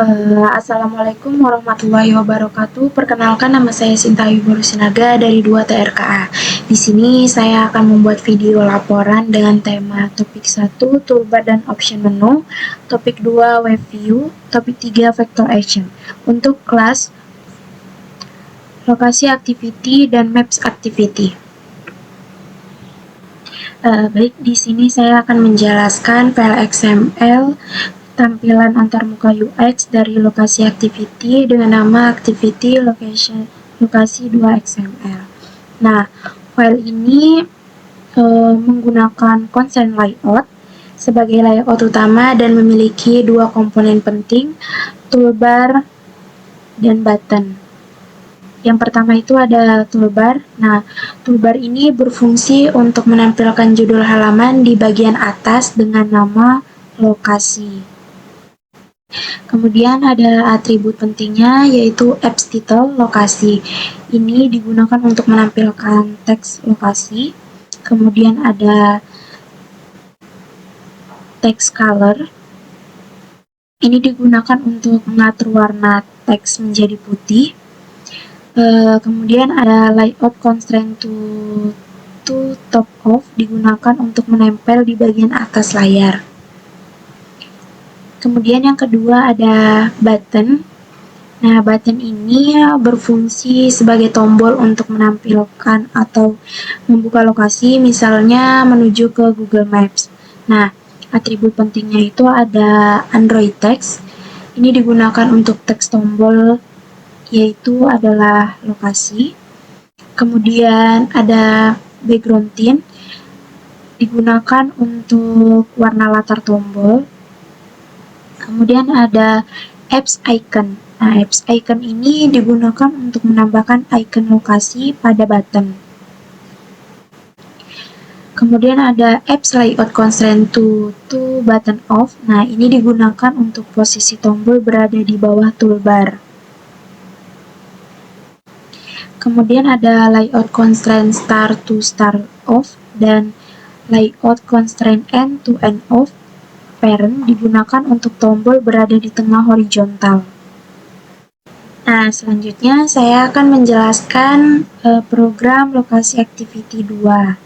Assalamualaikum warahmatullahi wabarakatuh. Perkenalkan, nama saya Sinta Ayu Sinaga dari 2 TRKA. Di sini saya akan membuat video laporan dengan tema topik 1 toolbar dan option menu, topik 2 web view, topik 3 vector action. Untuk kelas lokasi activity dan maps activity. Baik, di sini saya akan menjelaskan file XML tampilan antarmuka UX dari lokasi activity dengan nama activity lokasi 2 XML. Nah, file ini menggunakan constraint layout sebagai layout utama dan memiliki 2 komponen penting, toolbar dan button. Yang pertama itu ada toolbar. Nah, toolbar ini berfungsi untuk menampilkan judul halaman di bagian atas dengan nama lokasi. Kemudian ada atribut pentingnya yaitu apps title lokasi. Ini digunakan untuk menampilkan teks lokasi. Kemudian ada text color. Ini digunakan untuk mengatur warna teks menjadi putih. Kemudian ada layout constraint to top of, digunakan untuk menempel di bagian atas layar. Kemudian yang kedua ada button. Nah, button ini berfungsi sebagai tombol untuk menampilkan atau membuka lokasi, misalnya menuju ke Google Maps. Nah, atribut pentingnya itu ada Android text. Ini digunakan untuk teks tombol, yaitu adalah lokasi. Kemudian ada background tint, digunakan untuk warna latar tombol. Kemudian ada apps icon. Nah, apps icon ini digunakan untuk menambahkan icon lokasi pada button. Kemudian ada apps layout constraint to button off. Nah, ini digunakan untuk posisi tombol berada di bawah toolbar. Kemudian ada layout constraint start to start off dan layout constraint end to end off. Parent digunakan untuk tombol berada di tengah horizontal. Nah, selanjutnya saya akan menjelaskan program lokasi activity 2.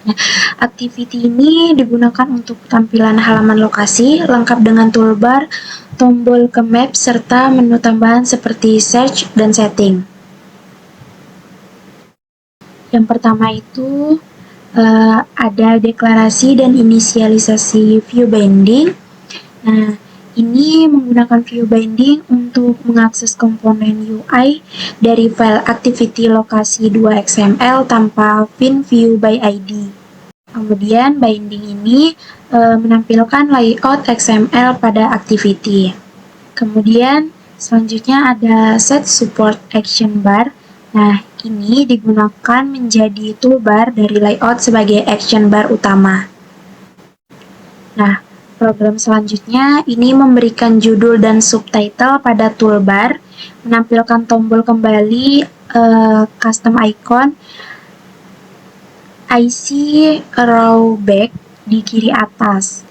Nah, activity ini digunakan untuk tampilan halaman lokasi lengkap dengan toolbar, tombol ke map, serta menu tambahan seperti search dan setting. Yang pertama itu ada deklarasi dan inisialisasi view binding. Nah, ini menggunakan view binding untuk mengakses komponen UI dari file activity lokasi 2 XML tanpa pin view by ID. Kemudian binding ini menampilkan layout XML pada activity. Kemudian selanjutnya ada set support action bar. Nah, ini digunakan menjadi toolbar dari layout sebagai action bar utama. Nah, program selanjutnya ini memberikan judul dan subtitle pada toolbar, menampilkan tombol kembali, custom icon, IC arrow back di kiri atas.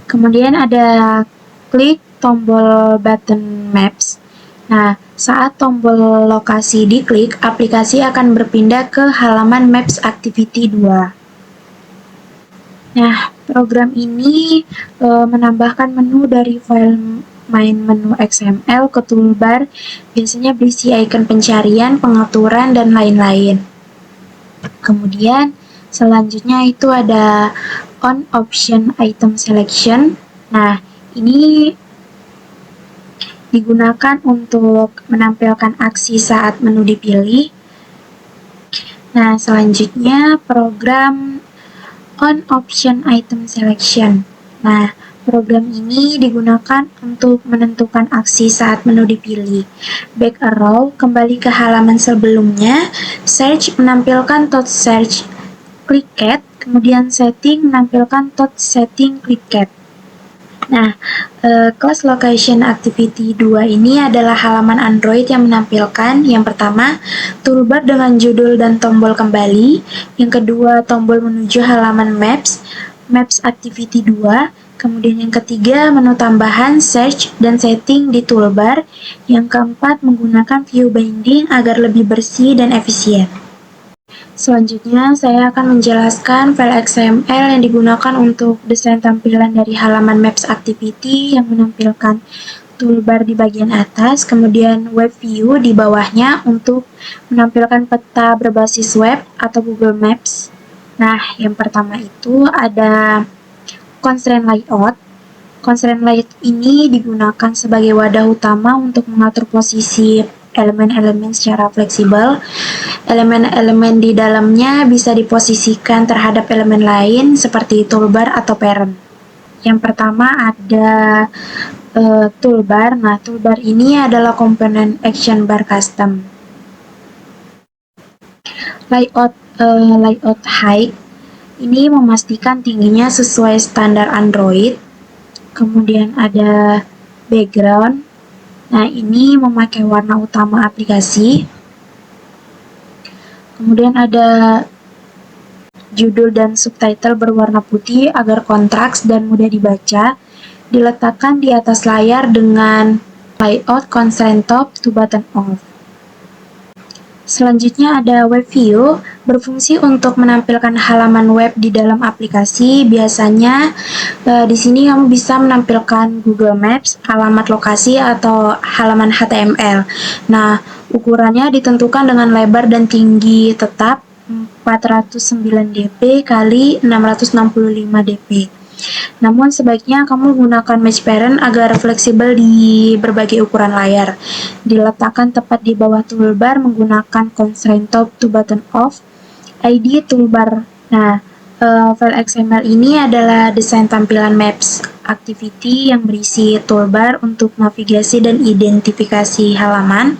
Kemudian ada klik tombol button maps. Nah, saat tombol lokasi diklik, aplikasi akan berpindah ke halaman Maps Activity 2. Nah, program ini menambahkan menu dari file main menu XML ke toolbar, biasanya berisi icon pencarian, pengaturan, dan lain-lain. Kemudian, selanjutnya itu ada on option item selection. Nah, ini digunakan untuk menampilkan aksi saat menu dipilih. Nah, selanjutnya program on option item selection. Nah, program ini digunakan untuk menentukan aksi saat menu dipilih. Back arrow kembali ke halaman sebelumnya. Search menampilkan tot search clicked. Kemudian setting menampilkan tot setting clicked. Nah, kelas location activity 2 ini adalah halaman Android yang menampilkan yang pertama, toolbar dengan judul dan tombol kembali, yang kedua, tombol menuju halaman Maps activity 2, Kemudian yang ketiga, menu tambahan, search, dan setting di toolbar. Yang keempat, menggunakan view binding agar lebih bersih dan efisien. Selanjutnya, saya akan menjelaskan file XML yang digunakan untuk desain tampilan dari halaman Maps Activity yang menampilkan toolbar di bagian atas, kemudian web view di bawahnya untuk menampilkan peta berbasis web atau Google Maps. Nah, yang pertama itu ada constraint layout. Constraint layout ini digunakan sebagai wadah utama untuk mengatur posisi elemen-elemen secara fleksibel. Elemen-elemen di dalamnya bisa diposisikan terhadap elemen lain seperti toolbar atau parent. Yang pertama ada toolbar. Nah, toolbar ini adalah komponen action bar custom. Layout height ini memastikan tingginya sesuai standar Android. Kemudian ada background. Nah, ini memakai warna utama aplikasi. Kemudian ada judul dan subtitle berwarna putih agar kontras dan mudah dibaca. Diletakkan di atas layar dengan layout constraint top to button off. Selanjutnya ada web view, berfungsi untuk menampilkan halaman web di dalam aplikasi. Biasanya di sini kamu bisa menampilkan Google Maps, alamat lokasi, atau halaman HTML. Nah, ukurannya ditentukan dengan lebar dan tinggi tetap 409 dp kali 665 dp. Namun sebaiknya kamu gunakan match parent agar fleksibel di berbagai ukuran layar. Diletakkan tepat di bawah toolbar menggunakan constraint top to button off, ID toolbar. Nah, file XML ini adalah desain tampilan Maps Activity yang berisi toolbar untuk navigasi dan identifikasi halaman.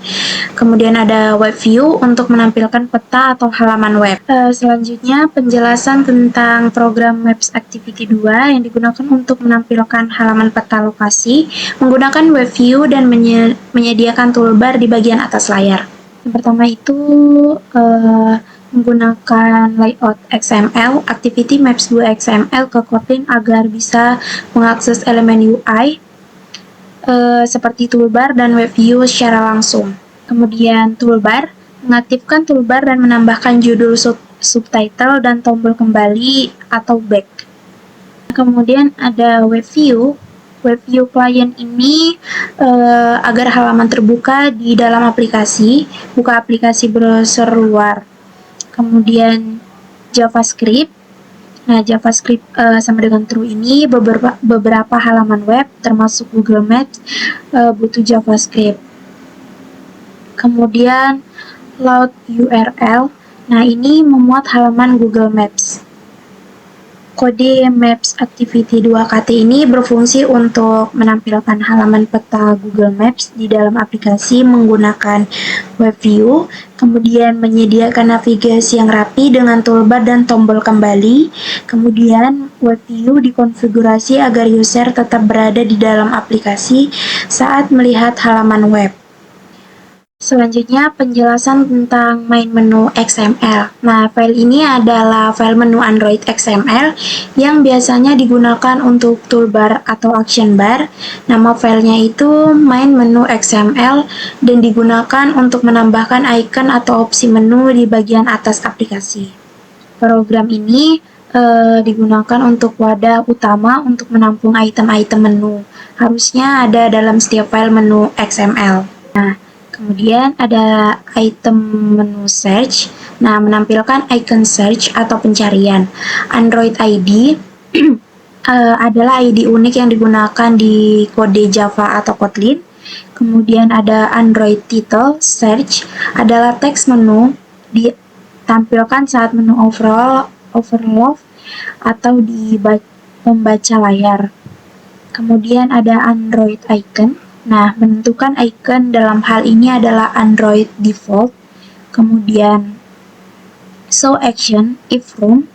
Kemudian ada web view untuk menampilkan peta atau halaman web. Selanjutnya penjelasan tentang program Maps Activity 2 yang digunakan untuk menampilkan halaman peta lokasi menggunakan web view dan menyediakan toolbar di bagian atas layar. Yang pertama itu menggunakan layout XML, Activity Maps 2 XML ke Kotlin agar bisa mengakses elemen UI seperti toolbar dan web view secara langsung. Kemudian toolbar, mengaktifkan toolbar dan menambahkan judul subtitle dan tombol kembali atau back. Kemudian ada web view. Web view client ini agar halaman terbuka di dalam aplikasi, buka aplikasi browser luar. Kemudian JavaScript. Nah, JavaScript sama dengan true ini beberapa halaman web termasuk Google Maps butuh JavaScript. Kemudian load URL. Nah, ini memuat halaman Google Maps. Kode Maps Activity 2KT ini berfungsi untuk menampilkan halaman peta Google Maps di dalam aplikasi menggunakan web view, kemudian menyediakan navigasi yang rapi dengan toolbar dan tombol kembali. Kemudian web view dikonfigurasi agar user tetap berada di dalam aplikasi saat melihat halaman web. Selanjutnya penjelasan tentang main menu XML. Nah, file ini adalah file menu Android XML yang biasanya digunakan untuk toolbar atau action bar. Nama filenya itu main menu XML dan digunakan untuk menambahkan icon atau opsi menu di bagian atas aplikasi. Program ini digunakan untuk wadah utama untuk menampung item-item menu. Harusnya ada dalam setiap file menu XML. Nah, kemudian ada item menu search. Nah, menampilkan icon search atau pencarian. Android ID adalah ID unik yang digunakan di kode Java atau Kotlin. Kemudian ada Android title search adalah teks menu ditampilkan saat menu overload atau di pembaca layar. Kemudian ada Android icon. Nah, menentukan icon dalam hal ini adalah Android default. Kemudian show action if room,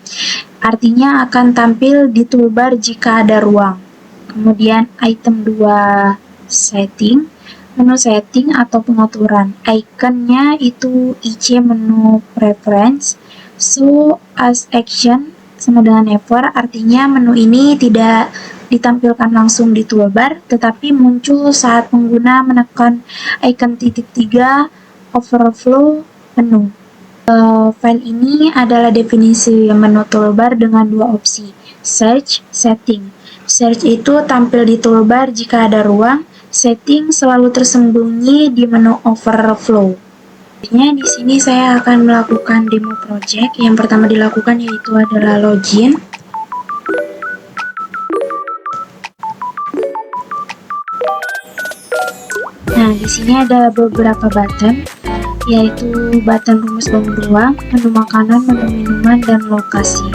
artinya akan tampil di toolbar jika ada ruang. Kemudian item 2 setting, menu setting atau pengaturan. Iconnya itu IC menu preference. Show as action sama dengan never, artinya menu ini tidak ditampilkan langsung di toolbar, tetapi muncul saat pengguna menekan icon titik 3 overflow menu. File ini adalah definisi menu toolbar dengan dua opsi, search, setting. Search itu tampil di toolbar jika ada ruang, setting selalu tersembunyi di menu overflow. Di sini saya akan melakukan demo project. Yang pertama dilakukan yaitu adalah login. Nah, di sini ada beberapa button, yaitu button rumus bangun ruang, menu makanan, menu minuman, dan lokasi.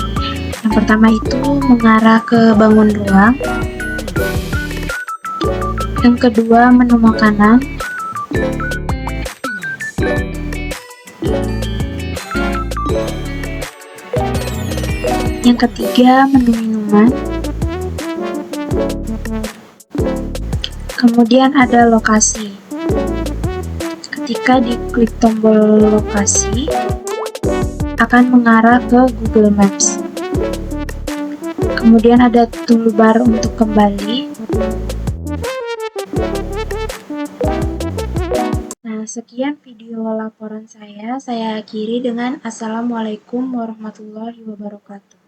Yang pertama itu mengarah ke bangun ruang. Yang kedua menu makanan. Yang ketiga menu minuman. Kemudian ada lokasi. Ketika diklik tombol lokasi, akan mengarah ke Google Maps. Kemudian ada toolbar untuk kembali. Nah, sekian video laporan saya. Saya akhiri dengan Assalamualaikum warahmatullahi wabarakatuh.